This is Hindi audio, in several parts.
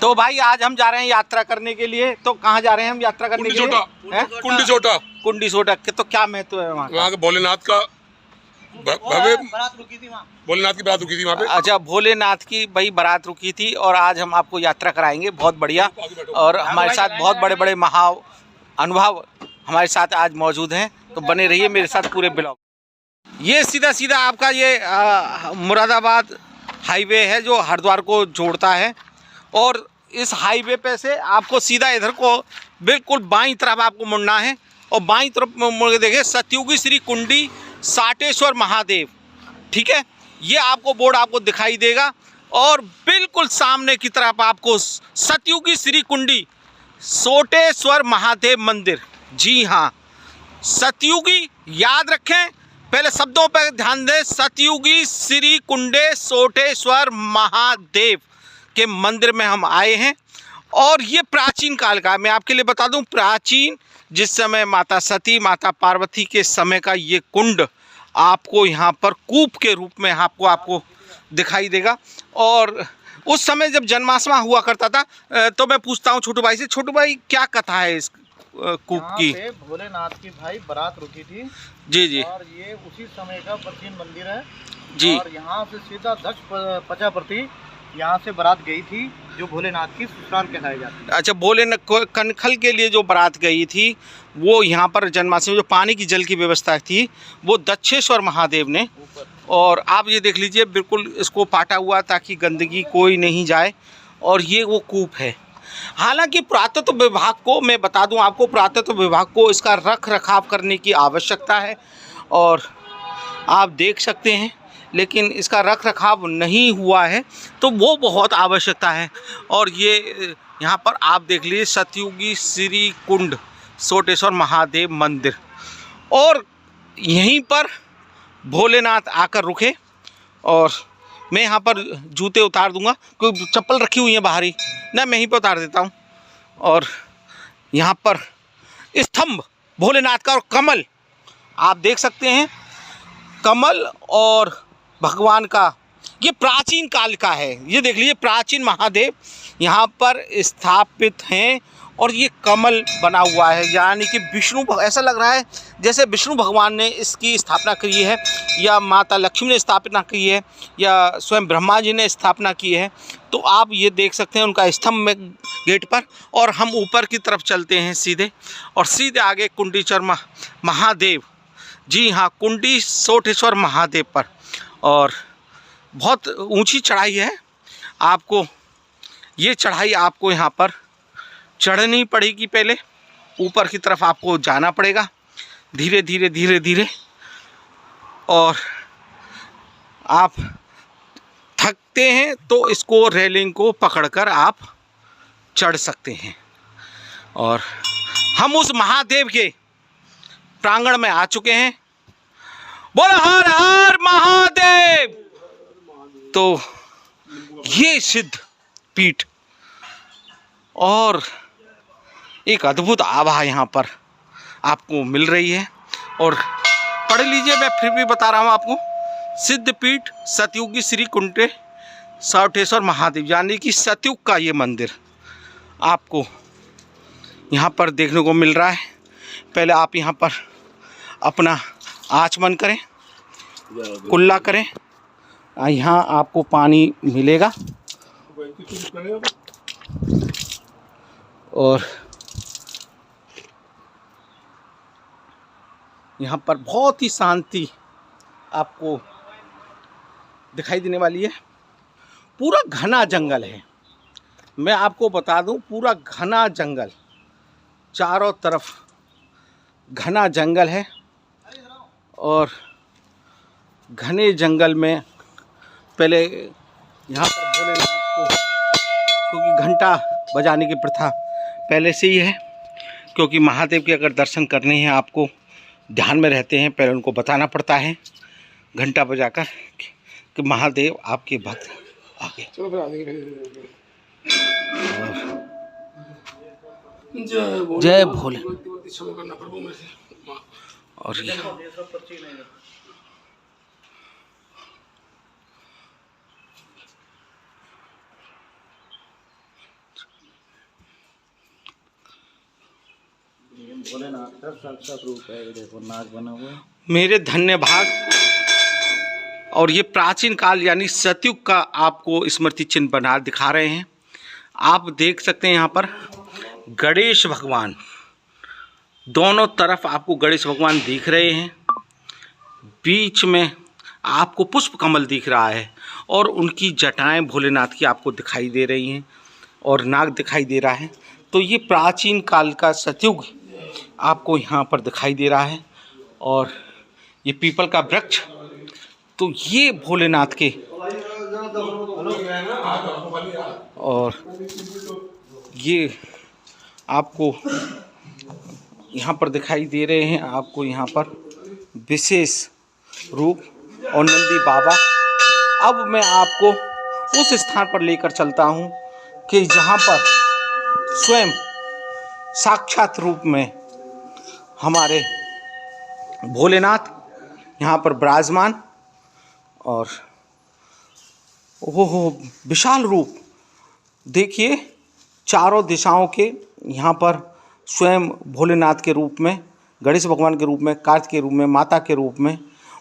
तो भाई आज हम जा रहे हैं यात्रा करने के लिए। तो कहाँ जा रहे हैं हम यात्रा करने के लिए? कुंडी सोटा। तो क्या महत्व है वहाँ के? भोलेनाथ का बारात रुकी थी वहाँ। भोलेनाथ की बारात रुकी थी वहाँ पे। अच्छा, भोलेनाथ की भाई बारात रुकी थी और आज हम आपको यात्रा कराएंगे। बहुत बढ़िया। और हमारे साथ बहुत बड़े बड़े महा अनुभव हमारे साथ आज मौजूद हैं। तो बने रहिए मेरे साथ पूरे ब्लॉग। ये सीधा सीधा आपका ये मुरादाबाद हाईवे है जो हरिद्वार को जोड़ता है। और इस हाईवे पे से आपको सीधा इधर को बिल्कुल बाईं तरफ आपको मुड़ना है। और बाईं तरफ मुड़ के देखिए सतयुगी श्री कुंडी साटेश्वर महादेव। ठीक है, ये आपको बोर्ड आपको दिखाई देगा। और बिल्कुल सामने की तरफ आपको सतयुगी श्री कुंडी सोटेश्वर महादेव मंदिर। जी हाँ, सतयुगी याद रखें, पहले शब्दों पर ध्यान दें। सतयुगी श्री कुंडे सोटेश्वर महादेव के मंदिर में हम आए हैं। और ये प्राचीन काल का, मैं आपके लिए बता दूं, प्राचीन जिस समय माता सती माता पार्वती के समय का ये कुंड आपको यहाँ पर कूप के रूप में आपको दिखाई देगा। और उस समय जब जन्माष्टमी हुआ करता था, तो मैं पूछता हूँ छोटू भाई से, छोटू भाई क्या कथा है इस कूप की? भोलेनाथ की भाई बारात रुकी थी। जी जी। और ये उसी समय का प्राचीन मंदिर है जी। और यहाँ से सीधा दक्ष प्रजापति यहाँ से बारात गई थी, जो भोलेनाथ की ससुराल कहलाई जाती है। अच्छा, भोलेनाथ कनखल के लिए जो बारात गई थी वो यहाँ पर जन्माष्टमी जो पानी की जल की व्यवस्था थी वो दक्षेश्वर महादेव ने। और आप ये देख लीजिए बिल्कुल इसको पाटा हुआ ताकि गंदगी कोई नहीं जाए। और ये वो कूप है। हालांकि पुरातत्व विभाग को मैं बता दूं आपको, पुरातत्व विभाग को इसका रख रखाव करने की आवश्यकता है। और आप देख सकते हैं, लेकिन इसका रख रखाव नहीं हुआ है तो वो बहुत आवश्यकता है। और ये यहाँ पर आप देख लीजिए सतयुगी श्री कुंड सोटेश्वर महादेव मंदिर। और यहीं पर भोलेनाथ आकर रुके। और मैं यहाँ पर जूते उतार दूंगा क्योंकि चप्पल रखी हुई है बाहरी, ना मैं यहीं पर उतार देता हूँ। और यहाँ पर स्तंभ भोलेनाथ का और कमल आप देख सकते हैं, कमल और भगवान का ये प्राचीन काल का है। ये देख लीजिए प्राचीन महादेव यहाँ पर स्थापित हैं। और ये कमल बना हुआ है, यानी कि विष्णु, ऐसा लग रहा है जैसे विष्णु भगवान ने इसकी स्थापना की है, या माता लक्ष्मी ने स्थापना की है, या स्वयं ब्रह्मा जी ने स्थापना की है। तो आप ये देख सकते हैं उनका स्तंभ में गेट पर। और हम ऊपर की तरफ चलते हैं सीधे, और सीधे आगे कुंडीश्वर महादेव। जी हाँ, कुंडी सोटेश्वर महादेव पर। और बहुत ऊंची चढ़ाई है, आपको ये चढ़ाई आपको यहाँ पर चढ़नी पड़ेगी। पहले ऊपर की तरफ आपको जाना पड़ेगा धीरे धीरे धीरे धीरे। और आप थकते हैं तो इसको रेलिंग को पकड़कर आप चढ़ सकते हैं। और हम उस महादेव के प्रांगण में आ चुके हैं। बोलो हर हर महादेव। तो ये सिद्ध पीठ और एक अद्भुत आभा यहाँ पर आपको मिल रही है। और पढ़ लीजिए, मैं फिर भी बता रहा हूँ आपको, सिद्धपीठ सतयुगी श्री कुंडे सोटेश्वर महादेव, यानी कि सतयुग का ये मंदिर आपको यहाँ पर देखने को मिल रहा है। पहले आप यहाँ पर अपना आचमन करें, कुल्ला करें, यहाँ आपको पानी मिलेगा। और यहाँ पर बहुत ही शांति आपको दिखाई देने वाली है। पूरा घना जंगल है, मैं आपको बता दूं, पूरा घना जंगल, चारों तरफ घना जंगल है। और घने जंगल में पहले यहाँ पर भोलेनाथ को, क्योंकि घंटा बजाने की प्रथा पहले से ही है, क्योंकि महादेव के अगर दर्शन करने हैं आपको ध्यान में रहते हैं, पहले उनको बताना पड़ता है घंटा बजाकर कि महादेव आपके भक्त आगे। जय भोले। और भोलेनाथ का साक्षात रूप है। ये देखो नाग बना हुआ है। मेरे धन्य भाग। और ये प्राचीन काल यानी सतयुग का आपको स्मृति चिन्ह बना दिखा रहे हैं। आप देख सकते हैं यहाँ पर गणेश भगवान, दोनों तरफ आपको गणेश भगवान दिख रहे हैं। बीच में आपको पुष्प कमल दिख रहा है और उनकी जटाएं भोलेनाथ की आपको दिखाई दे रही हैं और नाग दिखाई दे रहा है। तो ये प्राचीन काल का सतयुग आपको यहाँ पर दिखाई दे रहा है। और ये पीपल का वृक्ष, तो ये भोलेनाथ के और ये आपको यहाँ पर दिखाई दे रहे हैं। आपको यहाँ पर विशेष रूप और नंदी बाबा। अब मैं आपको उस स्थान पर लेकर चलता हूँ कि जहाँ पर स्वयं साक्षात रूप में हमारे भोलेनाथ यहाँ पर विराजमान और वो विशाल रूप देखिए, चारों दिशाओं के यहाँ पर स्वयं भोलेनाथ के रूप में, गणेश भगवान के रूप में, कार्तिक के रूप में, माता के रूप में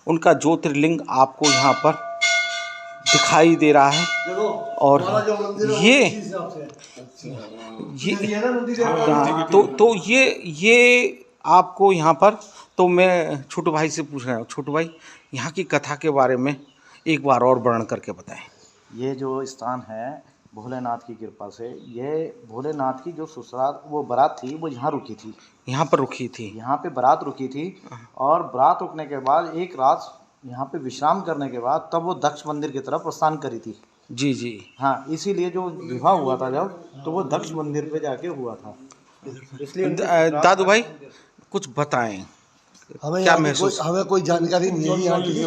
उनका ज्योतिर्लिंग आपको यहाँ पर दिखाई दे रहा है। और ये आपको यहाँ पर, तो मैं छोटू भाई से पूछ रहा हूँ, छोटू भाई यहाँ की कथा के बारे में एक बार और वर्णन करके बताएं। ये जो स्थान है भोलेनाथ की कृपा से, ये भोलेनाथ की जो ससुराल वो बारात थी वो यहाँ रुकी थी। यहाँ पर रुकी थी, यहाँ पे बारात रुकी थी। और बारात रुकने के बाद एक रात यहाँ पे विश्राम करने के बाद तब वो दक्ष मंदिर की तरफ प्रस्थान करी थी। जी जी हाँ, इसीलिए जो विवाह हुआ था जब, तो वो दक्ष मंदिर पे जाके हुआ था। इसलिए दादू भाई कुछ बताएं, क्या महसूस? हमें कोई जानकारी नहीं है यहाँ की।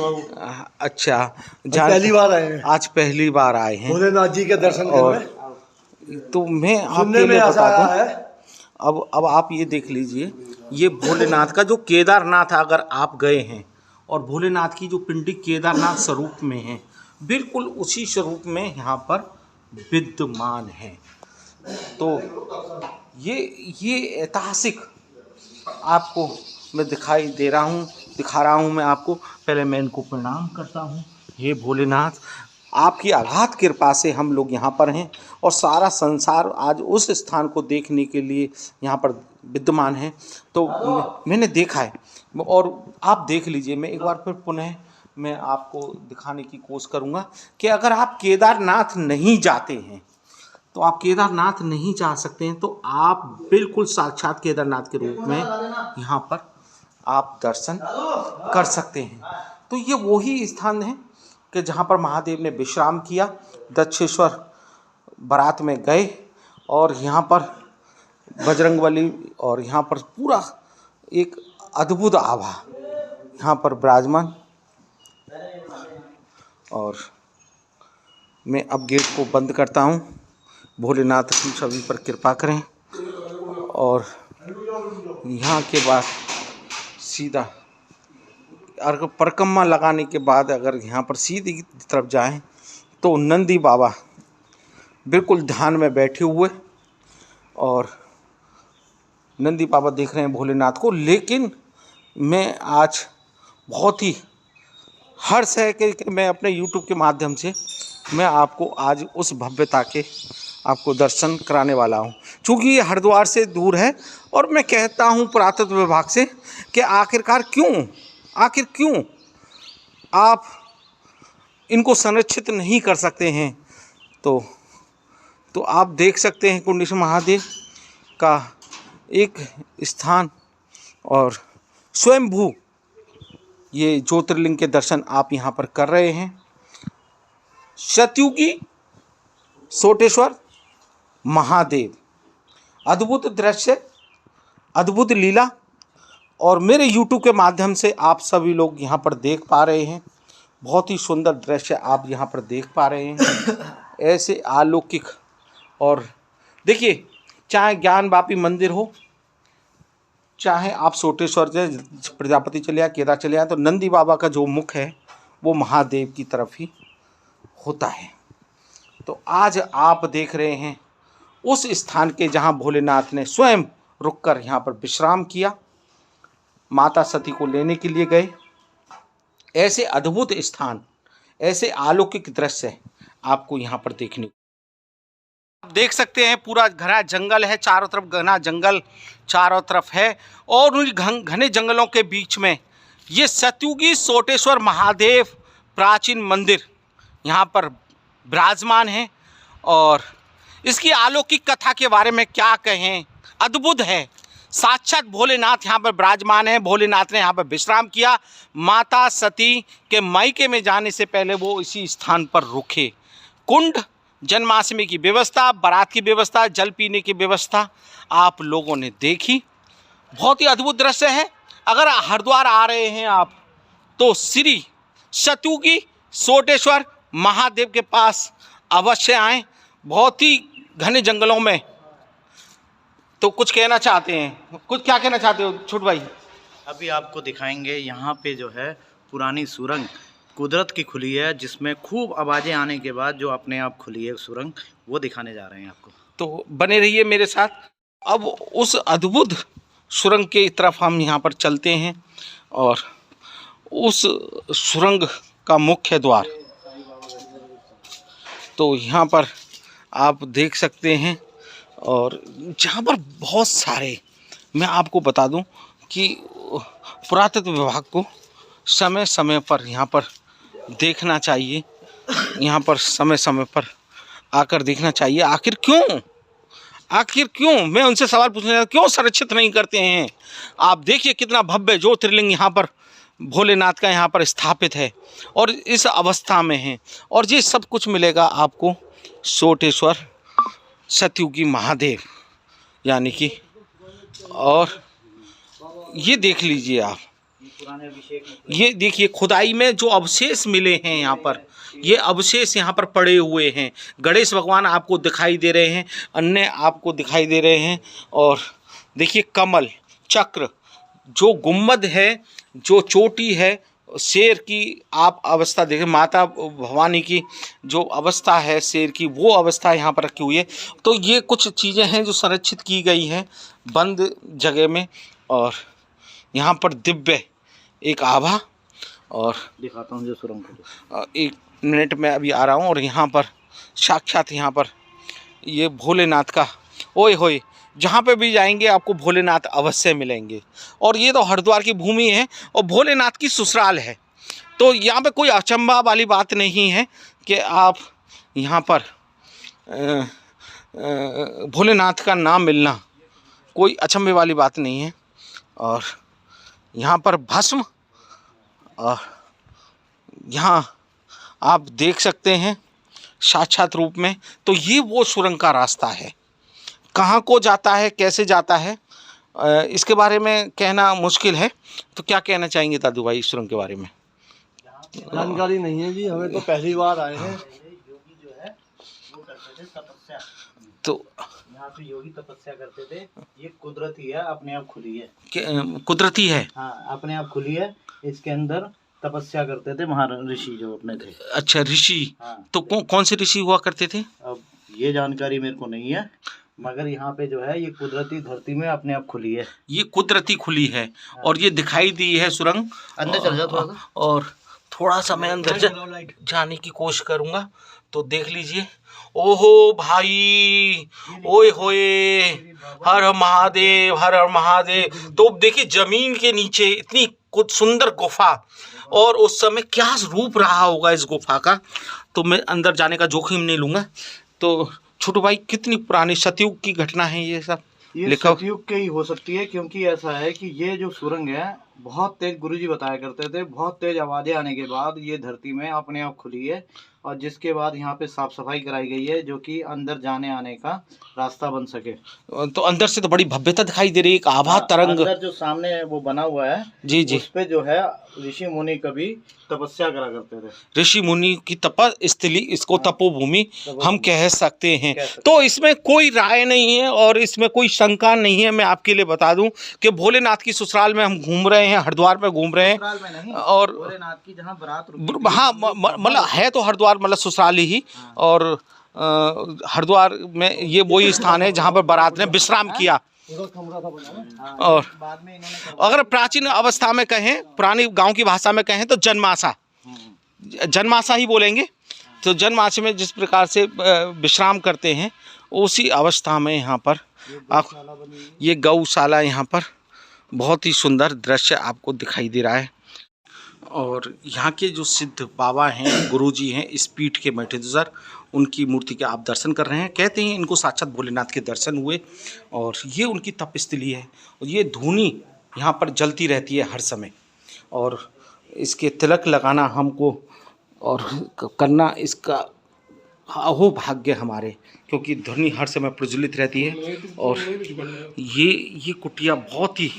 अच्छा, पहली बार आए हैं, आज पहली बार आए हैं भोलेनाथ जी के दर्शन करने। तो मैं आपके लिए बता दूं, अब आप ये देख लीजिए, ये भोलेनाथ का जो केदारनाथ, अगर आप गए हैं और भोलेनाथ की जो पिंडी केदारनाथ स्वरूप में है, बिल्कुल उसी स्वरूप में यहाँ पर विद्यमान है। तो ये ऐतिहासिक आपको मैं दिखा रहा हूँ मैं आपको। पहले मैं इनको प्रणाम करता हूँ। हे भोलेनाथ, आपकी अगाध कृपा से हम लोग यहाँ पर हैं और सारा संसार आज उस स्थान को देखने के लिए यहाँ पर विद्यमान है। तो मैंने देखा है और आप देख लीजिए। मैं एक बार फिर पुनः मैं आपको दिखाने की कोशिश करूँगा कि अगर आप केदारनाथ नहीं जाते हैं, तो आप केदारनाथ नहीं जा सकते हैं, तो आप बिल्कुल साक्षात केदारनाथ के रूप में यहाँ पर आप दर्शन कर सकते हैं। तो ये वही स्थान है कि जहाँ पर महादेव ने विश्राम किया, दक्षेश्वर बारात में गए और यहाँ पर बजरंगबली और यहाँ पर पूरा एक अद्भुत आभा यहाँ पर विराजमान। और मैं अब गेट को बंद करता हूँ। भोलेनाथ हम सभी पर कृपा करें। और यहाँ के बाद सीधा अर्घ परिक्रमा लगाने के बाद अगर यहाँ पर सीधी तरफ जाएं तो नंदी बाबा बिल्कुल ध्यान में बैठे हुए, और नंदी बाबा देख रहे हैं भोलेनाथ को। लेकिन मैं आज बहुत ही हर्ष है कि मैं अपने YouTube के माध्यम से मैं आपको आज उस भव्यता के आपको दर्शन कराने वाला हूँ। चूँकि ये हरिद्वार से दूर है और मैं कहता हूँ पुरातत्व विभाग से कि आखिर क्यों आप इनको संरक्षित नहीं कर सकते हैं। तो आप देख सकते हैं कुंडेश्वर महादेव का एक स्थान और स्वयंभू ये ज्योतिर्लिंग के दर्शन आप यहाँ पर कर रहे हैं। सतयुगी सोटेश्वर महादेव, अद्भुत दृश्य, अद्भुत लीला, और मेरे YouTube के माध्यम से आप सभी लोग यहाँ पर देख पा रहे हैं। बहुत ही सुंदर दृश्य आप यहाँ पर देख पा रहे हैं, ऐसे अलौकिक। और देखिए, चाहे ज्ञानवापी मंदिर हो, चाहे आप सोटेश्वर से प्रजापति चले आए, केदार चले आए, तो नंदी बाबा का जो मुख है वो महादेव की तरफ ही होता है। तो आज आप देख रहे हैं उस स्थान के जहाँ भोलेनाथ ने स्वयं रुककर यहाँ पर विश्राम किया, माता सती को लेने के लिए गए। ऐसे अद्भुत स्थान, ऐसे अलौकिक दृश्य आपको यहाँ पर देखने को। आप देख सकते हैं पूरा घना जंगल है, चारों तरफ घना जंगल चारों तरफ है, और उन घने जंगलों के बीच में ये सतयुगी सोटेश्वर महादेव प्राचीन मंदिर यहाँ पर विराजमान है। और इसकी अलौकिक कथा के बारे में क्या कहें, अद्भुत है। साक्षात भोलेनाथ यहाँ पर विराजमान है। भोलेनाथ ने यहाँ पर विश्राम किया। माता सती के मायके में जाने से पहले वो इसी स्थान पर रुके। कुंड, जन्माष्टमी की व्यवस्था, बारात की व्यवस्था, जल पीने की व्यवस्था आप लोगों ने देखी। बहुत ही अद्भुत दृश्य है। अगर हरिद्वार आ रहे हैं आप तो श्री सतयुगी सोटेश्वर महादेव के पास अवश्य आएं। बहुत ही घने जंगलों में। तो कुछ कहना चाहते हैं, कुछ क्या कहना चाहते हो छोटू भाई? अभी आपको दिखाएंगे यहाँ पे जो है पुरानी सुरंग कुदरत की खुली है, जिसमें खूब आवाज़ें आने के बाद जो अपने आप खुली है सुरंग, वो दिखाने जा रहे हैं आपको। तो बने रहिए मेरे साथ। अब उस अद्भुत सुरंग की तरफ हम यहाँ पर चलते हैं, और उस सुरंग का मुख्य द्वार तो यहाँ पर आप देख सकते हैं। और जहाँ पर बहुत सारे, मैं आपको बता दूं कि पुरातत्व विभाग को समय समय पर यहाँ पर देखना चाहिए, यहाँ पर समय समय पर आकर देखना चाहिए। आखिर क्यों मैं उनसे सवाल पूछना, क्यों संरक्षित नहीं करते हैं? आप देखिए कितना भव्य ज्योतिर्लिंग यहाँ पर भोलेनाथ का यहाँ पर स्थापित है और इस अवस्था में है। और ये सब कुछ मिलेगा आपको सोटेश्वर सतयुगी महादेव यानी कि। और ये देख लीजिए आप, ये देखिए खुदाई में जो अवशेष मिले हैं यहाँ पर, ये अवशेष यहाँ पर पड़े हुए हैं। गणेश भगवान आपको दिखाई दे रहे हैं, अन्य आपको दिखाई दे रहे हैं। और देखिए कमल, चक्र, जो गुम्बद है, जो चोटी है, शेर की आप अवस्था देखें, माता भवानी की जो अवस्था है शेर की, वो अवस्था यहाँ पर रखी हुई है। तो ये कुछ चीज़ें हैं जो संरक्षित की गई हैं बंद जगह में। और यहाँ पर दिव्य एक आभा, और दिखाता हूँ जो सुरंग को, 1 मिनट में अभी आ रहा हूँ। और यहाँ पर साक्षात यहाँ पर ये भोलेनाथ का, ओए होए, जहाँ पे भी जाएंगे आपको भोलेनाथ अवश्य मिलेंगे। और ये तो हरिद्वार की भूमि है और भोलेनाथ की ससुराल है। तो यहाँ पे कोई अचंभा वाली बात नहीं है कि आप यहाँ पर भोलेनाथ का नाम मिलना कोई अचंभे वाली बात नहीं है। और यहाँ पर भस्म, और यहाँ आप देख सकते हैं साक्षात रूप में। तो ये वो सुरंग का रास्ता है। कहाँ को जाता है, कैसे जाता है, इसके बारे में कहना मुश्किल है। तो क्या कहना चाहेंगे दादू भाई इस सुरंग के बारे में? जानकारी नहीं है जी, हमें तो पहली बार आए हैं। योगी जो है वो करते थे तपस्या, तो यहाँ पे योगी तपस्या करते थे। ये कुदरती है, अपने आप खुली है, कुदरती है। हाँ अपने आप खुली है। इसके अंदर तपस्या करते थे महर्षि जो अपने थे। अच्छा, ऋषि। हाँ। तो कौन से ऋषि हुआ करते थे? अब ये जानकारी मेरे को नहीं है, मगर यहाँ पे जो है ये कुदरती धरती में अपने आप खुली है। ये कुदरती खुली है। और ये दिखाई दी है सुरंग। अंदर चल जाओ थोड़ा सा। और थोड़ा सा मैं अंदर जाने की कोशिश करूँगा। तो देख लीजिए, ओहो भाई, ओए होए, हर हर महादेव, हर हर महादेव। तो देखिए जमीन के नीचे इतनी कुछ सुंदर गुफा, और उस समय क्या रूप रहा होगा इस गुफा का। तो मैं अंदर जाने का जोखिम नहीं लूँगा। तो छोटू भाई, कितनी पुरानी सतयुग की घटना है ये सब? ये सतयुग की ही हो सकती है, क्योंकि ऐसा है कि ये जो सुरंग है बहुत तेज, गुरुजी बताया करते थे, बहुत तेज आवाजें आने के बाद ये धरती में अपने आप खुली है। और जिसके बाद यहाँ पे साफ सफाई कराई गई है, जो कि अंदर जाने आने का रास्ता बन सके। तो अंदर से तो बड़ी भव्यता दिखाई दे रही है, एक आभा तरंग। अंदर जो सामने वो बना हुआ है, जी जी, उस पे जो है ऋषि मुनि कभी तपस्या करा करते थे। ऋषि मुनि की तपस्थली, इसको तपोभूमि हम कह सकते हैं। तो इसमें कोई राय नहीं है और इसमें कोई शंका नहीं है। मैं आपके लिए बता दूं कि भोलेनाथ की ससुराल में हम घूम रहे हैं, हरिद्वार में घूम रहे हैं। और भोलेनाथ की जहाँ बारात, हाँ, मतलब है तो हरिद्वार मतलब ससुराल ही। और हरिद्वार में ये वही स्थान है जहाँ पर बारात ने विश्राम किया। कमरा था बना ना। और बाद में इन्होंने अगर प्राचीन अवस्था में कहें, पुरानी गांव की भाषा में कहें तो जन्माशा, जन्माशा ही बोलेंगे। तो जन्माशा में जिस प्रकार से विश्राम करते हैं, उसी अवस्था में यहाँ पर ये गौशाला, यहाँ पर बहुत ही सुंदर दृश्य आपको दिखाई दे रहा है। और यहाँ के जो सिद्ध बाबा हैं, गुरुजी हैं, इस पीठ के मठेश्वर, उनकी मूर्ति के आप दर्शन कर रहे हैं। कहते हैं इनको साक्षात भोलेनाथ के दर्शन हुए और ये उनकी तपस्थली है। और ये धूनी यहाँ पर जलती रहती है हर समय, और इसके तिलक लगाना हमको और करना, इसका अहो भाग्य हमारे, क्योंकि ध्वनि हर समय प्रज्वलित रहती है। और ये कुटिया बहुत ही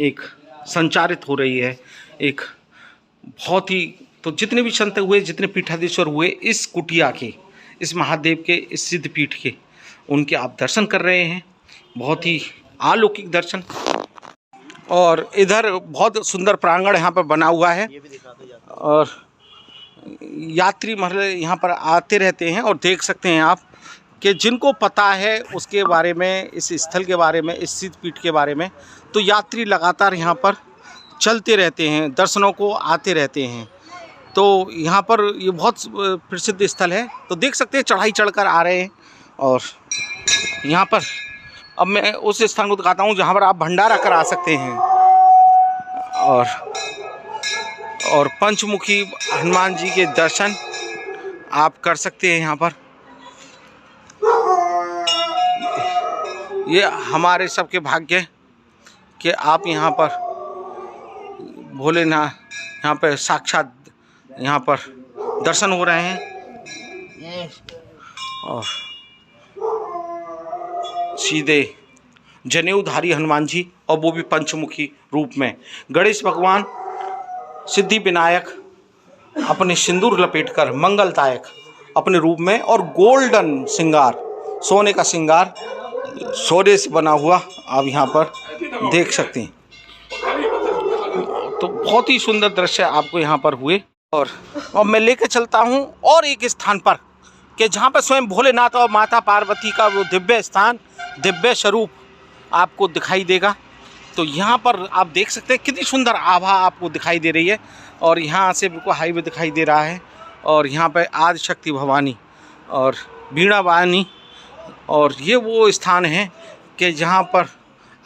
एक संचारित हो रही है, एक बहुत ही, तो जितने भी संत हुए, जितने पीठाधीश्वर हुए, इस कुटिया के, इस महादेव के, इस सिद्ध पीठ के, उनके आप दर्शन कर रहे हैं। बहुत ही अलौकिक दर्शन। और इधर बहुत सुंदर प्रांगण यहाँ पर बना हुआ है, और यात्री मतलब यहाँ पर आते रहते हैं। और देख सकते हैं आप कि जिनको पता है उसके बारे में, इस स्थल के बारे में, इस सिद्ध पीठ के बारे में, तो यात्री लगातार यहाँ पर चलते रहते हैं, दर्शनों को आते रहते हैं। तो यहाँ पर ये बहुत प्रसिद्ध स्थल है। तो देख सकते हैं चढ़ाई चढ़कर आ रहे हैं। और यहाँ पर अब मैं उस स्थान को दिखाता हूँ जहाँ पर आप भंडारा करा सकते हैं। और पंचमुखी हनुमान जी के दर्शन आप कर सकते हैं यहाँ पर। ये हमारे सबके भाग्य कि आप यहाँ पर भोलेनाथ, यहाँ पर साक्षात यहाँ पर दर्शन हो रहे हैं। और सीधे जनेऊधारी हनुमान जी, और वो भी पंचमुखी रूप में। गणेश भगवान सिद्धि विनायक अपने सिंदूर लपेटकर मंगलदायक अपने रूप में, और गोल्डन श्रृंगार, सोने का श्रृंगार, सोने से बना हुआ आप यहाँ पर देख सकते हैं। तो बहुत ही सुंदर दृश्य आपको यहाँ पर हुए। और मैं लेके चलता हूँ और एक स्थान पर कि जहाँ पर स्वयं भोलेनाथ और माता पार्वती का वो दिव्य स्थान, दिव्य स्वरूप आपको दिखाई देगा। तो यहाँ पर आप देख सकते हैं कितनी सुंदर आभा आपको दिखाई दे रही है। और यहाँ से बिल्कुल हाईवे दिखाई दे रहा है। और यहाँ पर आदि शक्ति भवानी और वीणा वाणी, और ये वो स्थान है कि जहाँ पर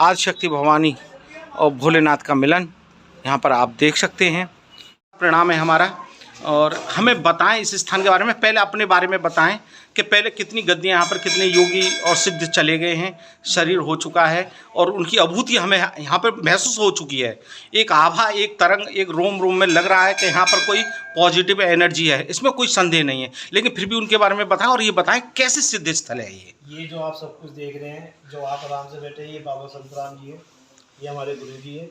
आदि शक्ति भवानी और भोलेनाथ का मिलन यहाँ पर आप देख सकते हैं। प्रणाम है हमारा। और हमें बताएं इस स्थान के बारे में, पहले अपने बारे में बताएं कि पहले कितनी गद्दियाँ यहाँ पर, कितने योगी और सिद्ध चले गए हैं, शरीर हो चुका है, और उनकी अनुभूति हमें यहाँ पर महसूस हो चुकी है। एक आभा, एक तरंग, एक रोम रोम में लग रहा है कि यहाँ पर कोई पॉजिटिव एनर्जी है, इसमें कोई संदेह नहीं है। लेकिन फिर भी उनके बारे में बताएं, और ये बताएं कैसे सिद्ध स्थल है ये जो आप सब कुछ देख रहे हैं, जो आप आराम से बैठे, ये बाबा संतराम जी है, ये हमारे गुरु जी है।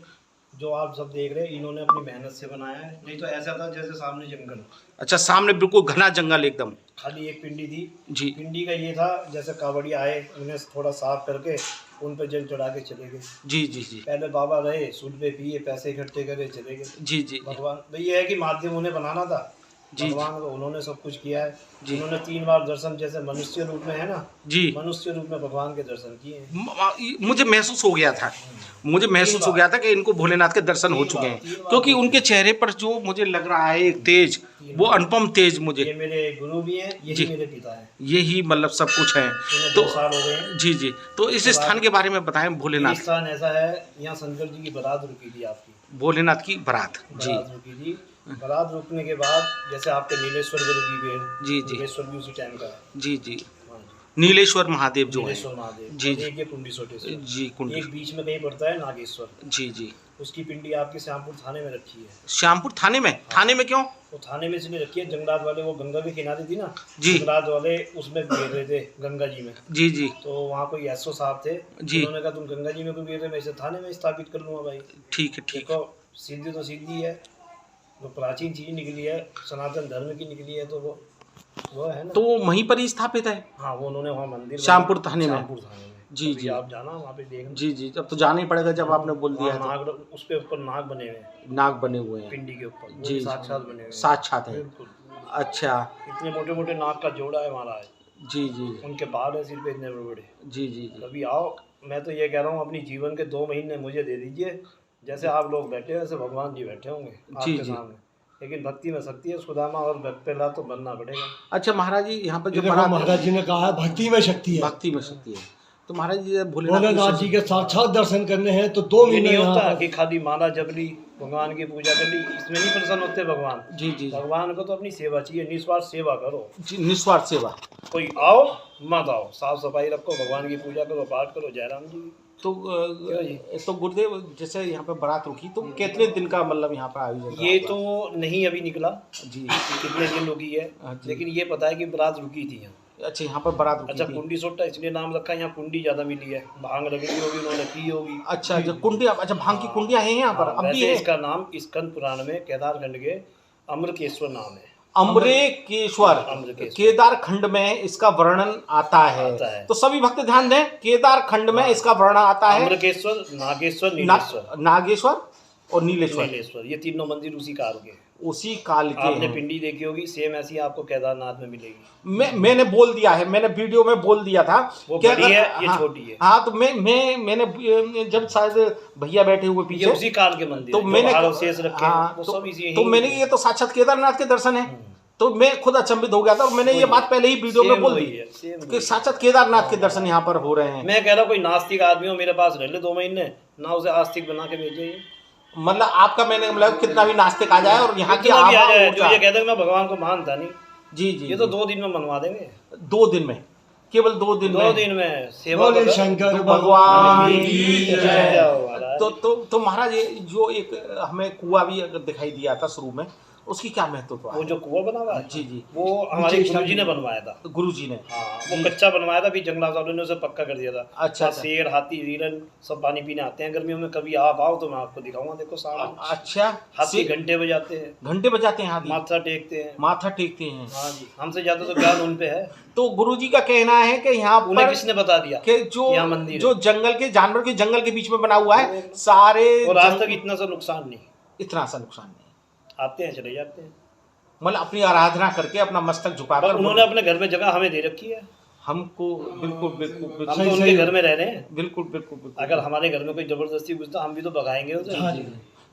जो आप सब देख रहे हैं, इन्होंने अपनी मेहनत से बनाया है। नहीं तो ऐसा था जैसे सामने जंगल। अच्छा, सामने बिल्कुल घना जंगल एकदम। खाली एक पिंडी थी जी। पिंडी का ये था, जैसे कावड़ी आए, उन्हें थोड़ा साफ करके उन पे जल चढ़ा के चले गए। जी जी जी। पहले बाबा रहे, सूद पे पिए, पैसे इकट्ठे करे, चले गए। जी जी। भगवान भाई ये है कि माध्यम उन्हें बनाना था। जी। भगवान को उन्होंने सब कुछ किया है। उन्होंने 3 बार दर्शन, जैसे मनुष्य रूप में है ना जी, मनुष्य रूप में भगवान के दर्शन किए हैं। मुझे महसूस हो गया था, कि इनको भोलेनाथ के दर्शन हो चुके हैं, क्योंकि उनके चेहरे पर जो मुझे लग रहा है एक तेज, वो अनुपम तेज मुझे। ये मेरे गुरु भी हैं, यही मेरे पिता हैं, यही मतलब सब कुछ है। तो 2 तो साल हो गए हैं। जी जी। तो इस स्थान के बारे में बताएं। भोलेनाथ स्थान ऐसा है, यहाँ शंकर जी की बारात रुकी थी, आपकी भोलेनाथ की बारात जी रुकी थी। बारात रुकने के बाद जैसे आपके नीलेश्वर भी रुकी हुई है। जी जी। नीलेश्वर भी उसी टाइम का है। जी जी। नीलेश्वर महादेव जो है, नीलेश्वर महादेव जी जी। ये कुंडी सोटेश्वर जी, कुंडी। एक बीच में कहीं पड़ता है नागेश्वर। जी जी। उसकी पिंडी आपके श्यामपुर थाने में रखी है। श्यामपुर थाने में? थाने में क्यों? वो थाने में इसलिए रखी है, जंगलात वाले वो गंगा के किनारे थी ना जी, जंगलात वाले उसमें गिर रहे थे, गंगा जी में। जी जी। तो वहाँ कोई एसओ साहब थे जी, उन्होंने कहा तुम गंगा जी में क्यों गिर रहे, मैं इसे थाने में स्थापित कर लूँगा भाई। ठीक है, ठीक है। देखो सीधी तो सीधी है, जो प्राचीन चीज निकली है, सनातन धर्म की निकली है, तो वो है ना। तो वहीं पर ही स्थापित है? हाँ, वो उन्होंने वहाँ मंदिर श्यामपुर थाने में। श्यामपुर थाने में। जी जी। आप जाना वहाँ पे देखना। जी जी। अब तो जाना ही पड़ेगा जब आपने बोल दिया है। नाग, उस पे ऊपर नाग बने हुए हैं, नाग बने हुए हैं पिंडी के ऊपर जी, साक्षात बने हुए हैं। साक्षात है। बिल्कुल। अच्छा। इतने मोटे मोटे नाग का जोड़ा है महाराज। जी जी। उनके बाल है सिर पे इतने बड़े बड़े। जी जी जी। कभी आओ, मैं तो ये कह रहा हूँ अपनी जीवन के 2 महीने मुझे दे दीजिए, जैसे आप लोग बैठे हैं वैसे भगवान जी बैठे होंगे आपके सामने, लेकिन भक्ति में शक्ति है सुदामा और पहला तो बनना पड़ेगा। अच्छा महाराज जी, यहाँ पर जो महाराज जी ने कहा है भक्ति में शक्ति है, भक्ति में शक्ति है, तो महाराज जी भोलेनाथ जी के साक्षात दर्शन करने हैं तो 2 महीने नहीं होता कि खाली माला जप ली, भगवान की पूजा कर ली, इसमें नहीं प्रसन्न होते भगवान। जी जी, भगवान को तो अपनी सेवा चाहिए, निस्वार्थ सेवा करो जी, निस्वार्थ सेवा। कोई आओ मत आओ, साफ सफाई रखो, भगवान की पूजा करो, पाठ करो, जयराम जी। तो गुरुदेव जैसे यहाँ पे बारात रुकी तो कितने दिन का मतलब यहाँ पे आयोजन? ये तो नहीं अभी निकला जी, कितने दिन रुकी है, लेकिन ये पता है कि बारात रुकी थी यहाँ। अच्छा, यहाँ पर बारात रुकी अच्छा, थी। कुंडी सोटा इसलिए नाम रखा है, यहाँ कुंडी ज्यादा मिली है, भांग रगड़ी होगी उन्होंने, पी होगी। अच्छा, जो कुंडी, अच्छा भांग की कुंडियाँ हैं यहाँ पर अब भी है? इसका नाम स्कंद पुराण में केदारखंड के अम्रकेश्वर नाम है। अम्रकेश्वर, केदार खंड में इसका वर्णन आता है। तो सभी भक्त ध्यान दें, केदार खंड में इसका वर्णन आता है। अम्रकेश्वर, नागेश्वर, नीलेश्वर, नागेश्वर और नीलेश्वर, ये तीनों मंदिर उसी काल के, उसी काल के। आपने पिंडी देखी होगी, सेम ऐसी आपको केदारनाथ में मिलेगी। मैंने बोल दिया है, मैंने वीडियो में बोल दिया था, वो बड़ी है, ये छोटी है। हाँ, तो मैंने जब शायद भैया बैठे हुए पीछे, उसी काल के मंदिर, तो मैंने शेष रखे, वो सब इसी, तो मैंने ये तो साक्षात केदारनाथ के दर्शन है, तो मैं खुद अचंभित हो गया था और मैंने ये बात पहले ही वीडियो में बोल दी कि साक्षात केदारनाथ के दर्शन यहाँ पर हो रहे हैं। मैं कह रहा हूँ कोई नास्तिक आदमी हो मेरे पास रह ले 2 महीने ना, उसे आस्तिक बना के भेजिए। मतलब आपका, मैंने मतलब कितना भी नास्तिक आ जाए और यहाँ की जो ये कहते हैं मैं भगवान को मानता नहीं, जी जी, ये तो 2 दिन में मनवा देंगे। 2 दिन में, केवल 2 दिन में, 2 दिन में सेवा शंकर भगवान की जय। तो महाराज ये जो एक हमें कुआं भी अगर दिखाई दिया था शुरू में, उसकी क्या महत्व है? वो जो कुआं बना हुआ है, जी जी, वो हमारे गुरुजी ने बनवाया था। गुरुजी ने? हाँ, वो कच्चा बनवाया था, फिर जंगलात वालों ने उसे पक्का कर दिया था। अच्छा, शेर, हाथी, हिरन सब पानी पीने आते हैं गर्मियों में, कभी आप आओ तो मैं आपको दिखाऊंगा, देखो सामने। अच्छा, हाथी घंटे बजाते हैं, घंटे बजाते हैं, हाथी माथा टेकते हैं, माथा टेकते हैं। हाँ जी, हमसे ज्यादा तो ज्ञान उन पे है। तो गुरुजी का कहना है कि यहाँ उन्हें पर किसने बता दिया कि जो जंगल के जानवर के जंगल के बीच में बना हुआ है सारे, और आज तक इतना सा नुकसान नहीं, इतना सा नुकसान नहीं, आते हैं चले जाते हैं, मतलब अपनी आराधना करके अपना मस्तक झुकाकर। उन्होंने अपने घर में जगह हमें दे रखी है, हमको बिल्कुल बिल्कुल हम बिल्कुल तो उनके घर में रह रहे हैं। बिल्कुल बिल्कुल बिल्कुल। अगर हमारे घर में कोई जबरदस्ती घुसता हम भी तो भगाएंगे उसे। हाँ जी।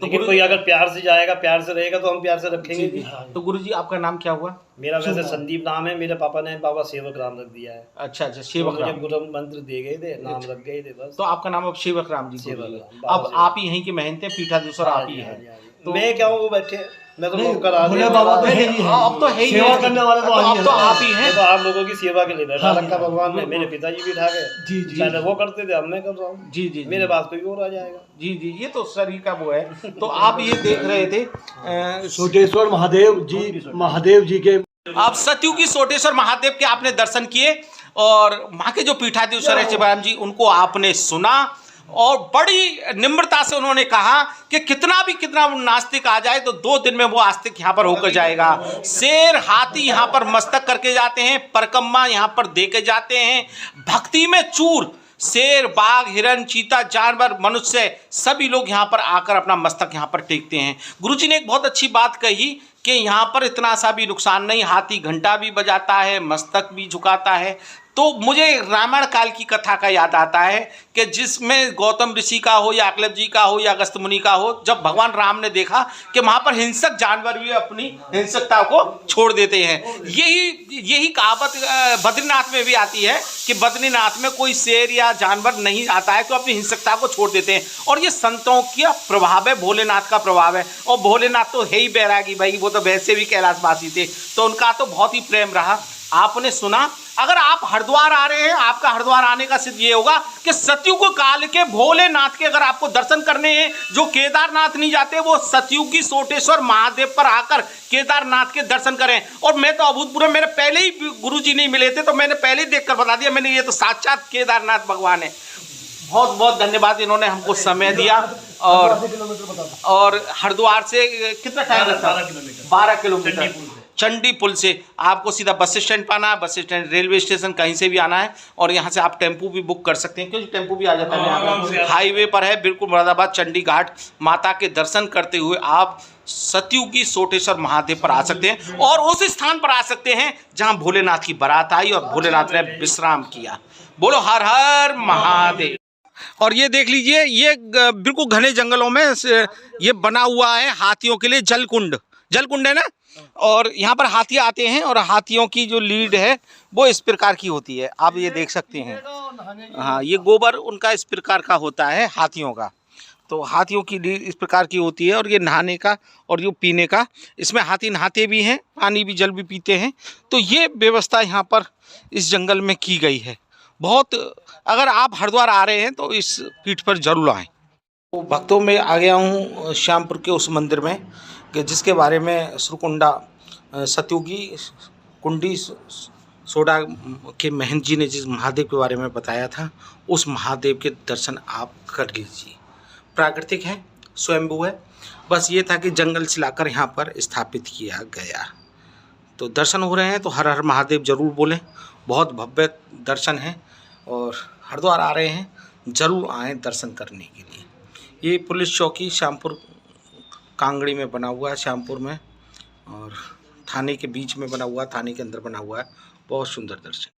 लेकिन कोई अगर प्यार से जाएगा, प्यार से रहेगा तो हम प्यार से रखेंगे भी। तो गुरुजी आपका नाम क्या हुआ? मेरा वैसे संदीप नाम है, मेरे पापा ने बाबा सेवक राम रख दिया है। अच्छा अच्छा, सेवक मुझे राम, गुरु मंत्र दे गए थे, नाम रख गए थे बस। तो आपका नाम अब सेवक राम जी सेवक गुरुजी राम, है। बाबा अब सेवक। आप ही यहीं के महंत हैं, पीठाधीश्वर आप ही हैं। तो मैं क्या हूँ, वो बैठे हैं, मैं तो नौकर आदमी भोले हूँ। बाबा तो है ही है। अब तो है ही, सेवा करने वाले तो अब तो आप ही हैं। मैं तो आप लोगों की सेवा के लिए बैठा हाँ, रखा भगवान ने। मेरे पिताजी भी ठाके, जी जी, पहले वो करते थे, अब मैं कर रहा हूँ। जी जी, मेरे पास कोई और आ जाएगा। जी जी, ये तो शरीर का वो है। तो आप ये देख रहे थे सोटेश्वर महादेव जी के, आप सतयुगी सोटेश्वर महादेव के आपने दर्शन किए और वहाँ के जो पीठाधीश्वर है शिवराम जी, उनको आपने सुना और बड़ी निम्रता से उन्होंने कहा कि कितना नास्तिक आ जाए तो 2 दिन में वो आस्तिक यहाँ पर होकर जाएगा। शेर, हाथी यहाँ पर मस्तक करके जाते हैं, परकम्मा यहाँ पर दे के जाते हैं, भक्ति में चूर शेर, बाघ, हिरन, चीता, जानवर, मनुष्य सभी लोग यहाँ पर आकर अपना मस्तक यहाँ पर टेकते हैं। गुरुजी ने एक बहुत अच्छी बात कही कि यहाँ पर इतना सा भी नुकसान नहीं, हाथी घंटा भी बजाता है, मस्तक भी झुकाता है। तो मुझे रामायण काल की कथा का याद आता है कि जिसमें गौतम ऋषि का हो या अकलब जी का हो या अगस्त मुनि का हो, जब भगवान राम ने देखा कि वहाँ पर हिंसक जानवर भी अपनी हिंसकता को छोड़ देते हैं। यही कहावत बद्रीनाथ में भी आती है कि बद्रीनाथ में कोई शेर या जानवर नहीं आता है तो अपनी हिंसकता को छोड़ देते हैं। और ये संतों का प्रभाव है, भोलेनाथ का प्रभाव है। और भोलेनाथ तो है ही बैरागी भाई, वो तो वैसे भी कैलाशवासी थे, तो उनका तो बहुत ही प्रेम रहा। आपने सुना, अगर आप हरिद्वार आ रहे हैं, आपका हरिद्वार आने का सिद्ध ये होगा कि सतयुग काल के भोलेनाथ के अगर आपको दर्शन करने हैं, जो केदारनाथ नहीं जाते वो सतयुगी सोटेश्वर महादेव पर आकर केदारनाथ के दर्शन करें। और मैं तो अभूतपूर्व, मेरे पहले ही गुरुजी नहीं मिले थे तो मैंने पहले ही देखकर बता दिया, मैंने ये तो साक्षात केदारनाथ भगवान है। बहुत बहुत धन्यवाद, इन्होंने हमको समय दिया। और हरिद्वार से कितना टाइम लगता है? 12 किलोमीटर चंडी पुल से आपको सीधा बस स्टैंड पाना है, बस स्टैंड, रेलवे स्टेशन कहीं से भी आना है। और यहाँ से आप टेम्पू भी बुक कर सकते हैं, क्योंकि टेम्पू भी आ जाता है यहाँ पे, हाईवे पर है बिल्कुल। मुरादाबाद चंडी घाट माता के दर्शन करते हुए आप सतयुगी सोटेश्वर महादेव पर आ सकते हैं और उस स्थान पर आ सकते हैं जहाँ भोलेनाथ की बारात आई और भोलेनाथ ने विश्राम किया। बोलो हर हर महादेव। और ये देख लीजिए, ये बिल्कुल घने जंगलों में ये बना हुआ है हाथियों के लिए जलकुंड है ना। और यहाँ पर हाथी आते हैं और हाथियों की जो लीड है वो इस प्रकार की होती है, आप ये देख सकते हैं। हाँ, ये गोबर उनका इस प्रकार का होता है हाथियों का। तो हाथियों की लीड इस प्रकार की होती है और ये नहाने का और ये पीने का, इसमें हाथी नहाते भी हैं, पानी भी जल भी पीते हैं। तो ये व्यवस्था यहाँ पर इस जंगल में की गई है। बहुत, अगर आप हरिद्वार आ रहे हैं तो इस पीठ पर जरूर आएँ। तो भक्तों में आ गया हूँ श्यामपुर के उस मंदिर में कि जिसके बारे में श्रीकुंडा सतयुगी कुंडी सोडा के महंत जी ने जिस महादेव के बारे में बताया था, उस महादेव के दर्शन आप कर लीजिए। प्राकृतिक है, स्वयंभू है, बस ये था कि जंगल से लाकर यहाँ पर स्थापित किया गया। तो दर्शन हो रहे हैं तो हर हर महादेव जरूर बोलें, बहुत भव्य दर्शन है। और हरिद्वार आ रहे हैं जरूर आएँ दर्शन करने के लिए। ये पुलिस चौकी श्यामपुर कांगड़ी में बना हुआ है, श्यामपुर में, और थाने के बीच में बना हुआ है, थाने के अंदर बना हुआ है। बहुत सुंदर दर्शन।